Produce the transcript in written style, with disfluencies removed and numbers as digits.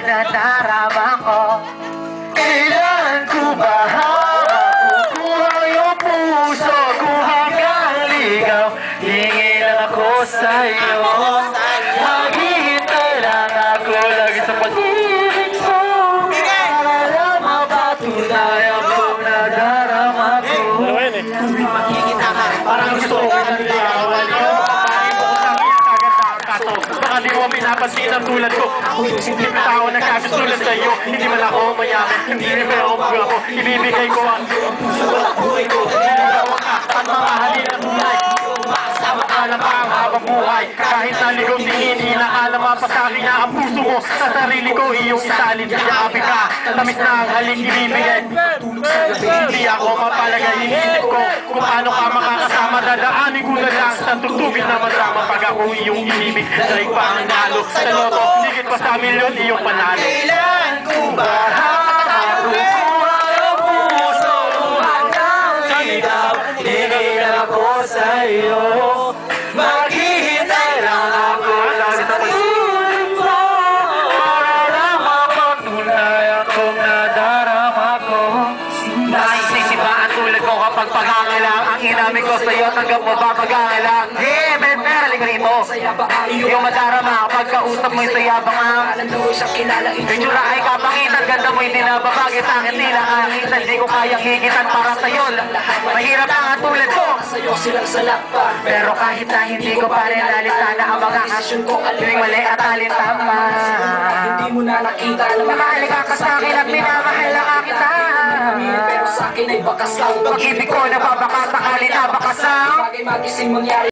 nadarama ko. Kailangan ko ba makukuha yung puso ko hanggang ligaw? Hingi lang ako sa'yo, maghihintay lang ako lagi sa pag-ibig mo. Para mapatunayan ko nadarama ko. Makikita ka. Parang gusto ko naligawan yung babae mo ko sa akin kagad nakakato. Baka di mo pinapansin ang tulad ko. Kung hindi pa tao nagkakasulat sa'yo, hindi man ako mayaman, hindi rin pero ako. Ibibigay ko ang puso ko at buhay ko. Niligawan ka at mamahalin ang tunay. Sama ka lang pa ang habang buhay. Kahit naligaw tingin, inaalam pa sa akin na ang puso mo. Sa sarili ko, iyong isalin, sinakapit ka. Tamis na ang halik ibibigay. Hindi ako mapalagay, inisip ko kung paano ka makakasama. Dadaanin ko na lang sa tutubig na masama. Pag ako iyong inibig, daig pa ang nalo. Sa loto, higit pa sa milyon, iyong panalo. Kailan ko ba makukuha ang puso hanggang ligaw? Hingi lang ako sa'yo, maghihintay lang ako lagi sa pag-ibig mo. Para lang mapatunayan kong nadarama ko. Naisisi ba ang tulad ko kapag pag-aangalang? Ang inamin ko sa'yo, tanggap mo ba pag-aangalang? Hey, better, halika rito. Yung madarama, pagkausap mo yung sayabang ang itsura ay kapangitan, ganda mo yung dinababagay sa akin. Tila kahitan, di ko kayang higitan para sa'yo. Mahirap na nga tulad ko, pero kahit na hindi ko pa rin lalitana ang mga aksyon ko, tuwing mali at alin tama. Hindi mo na nakita na Mahal ka sa akin at minamahal lang kita. pero sa akin ay bakas lang. Pag-ibig ko nababaka sakali na bakas ang Bagay magising mangyari.